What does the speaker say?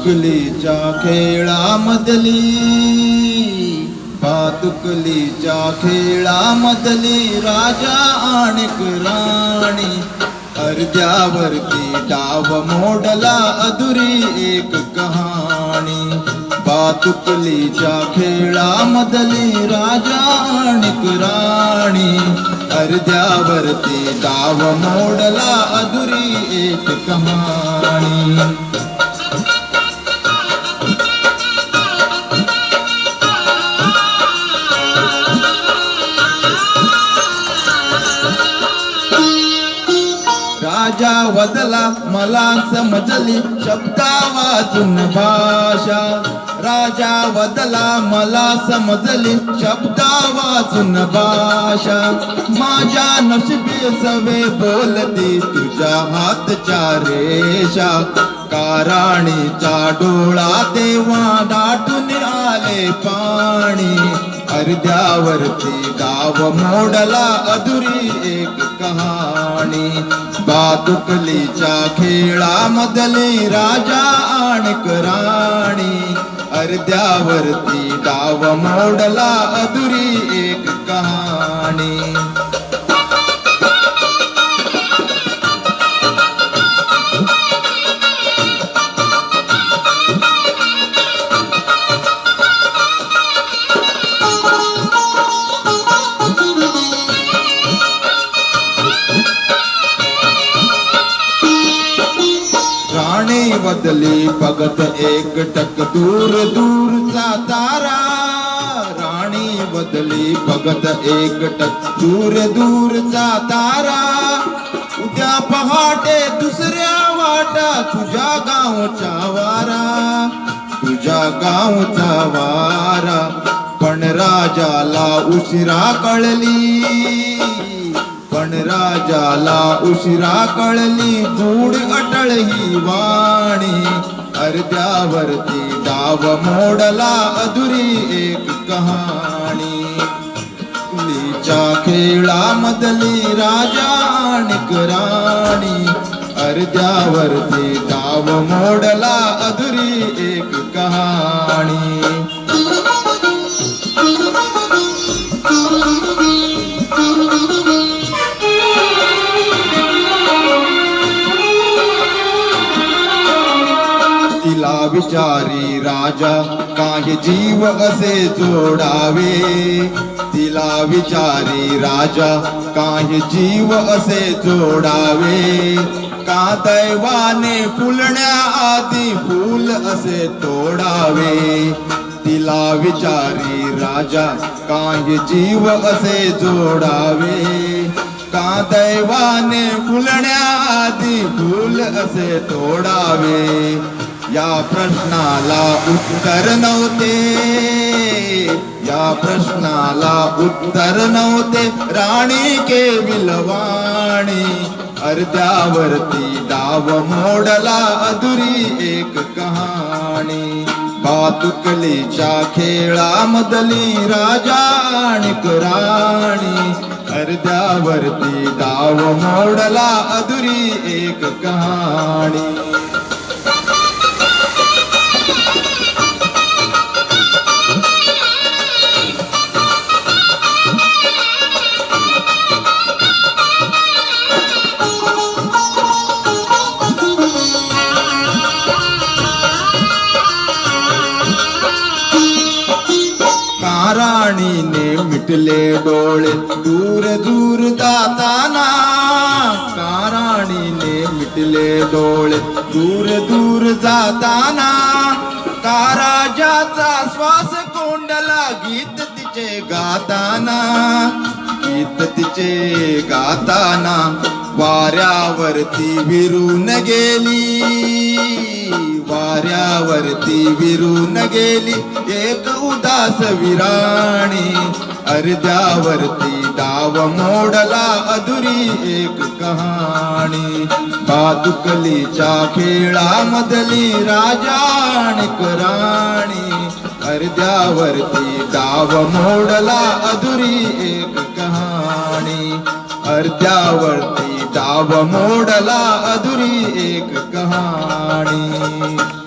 भातुकलीच्या खेळामधली, भातुकलीच्या खेळामधली राजा आणि राणी, अर्ध्यावरती डाव मोडला अधुरी एक कहाणी. भातुकलीच्या खेळामधली राजा आणि राणी, अर्ध्यावरती डाव मोडला अधुरी एक कहाणी. राजा वदला मला समजली शब्दा वाचून भाषा, राजा वदला मला समजली शब्दा वाचून भाषा. माझ्या नशिबी सवे बोलती तुझ्या हातच्या रेषा, काराणीचा डोळा तेव्हा दाटून आले पाणी, अर्ध्यावरती डाव मोडला अधुरी एक कहाणी. भातुकलीच्या खेळामधली राजा आणि राणी, अर्ध्यावरती डाव मोडला अधुरी एक कहाणी. राणी बदली बघत एकटक दूर दूरचा तारा, राणी बदली बघत एकटक दूर दूरचा तारा. उद्या पहाटे दुसऱ्या वाटा तुझ्या गावचा वारा, तुझ्या गावचा वारा. पण राजाला उशिरा कळली, पण राजाला उशिरा कळली गूढ अटळ ही वाणी, अर्ध्यावरती डाव मोडला अधुरी एक कहाणी. लीच्या खेळामधली राजा आणि राणी, अर्ध्यावरती डाव मोडला अधुरी एक कहाणी. तिला विचारी राजा काय जीव असे जोडावे, तिला विचारी राजा काय जीव असे जोडावे. का दैवाने फुलण्या आधी फूल असे तोडावे, तिला विचारी राजा काय जीव असे जोडावे. का दैवाने फुलण्या आधी फूल असे तोडावे. या प्रश्नाला उत्तर नव्हते, या प्रश्नाला उत्तर नव्हते राणी केविलवाणी, अर्ध्यावरती डाव मोडला अधुरी एक कहाणी. भातुकलीच्या खेळामधली राजा आणि राणी, अर्ध्यावरती डाव मोडला अधुरी एक कहाणी. राणीने मिटले डोळे दूर दूर जाताना, राणीने मिटले डोळे दूर दूर जाताना. का राजाचा श्वास कोंडला गीत तिचे गाताना, गीत तिचे गाताना. वाऱ्यावरती विरून गेली, वाऱ्यावरती विरून गेली एक उदास विराणी, अर्ध्यावरती डाव मोडला अधुरी एक कहाणी. भातुकलीच्या खेळामधली राजा आणि राणी, अर्ध्यावरती डाव मोडला अधुरी एक कहाणी. अर्ध्यावरती डाव मोडला अधुरी एक कहाणी.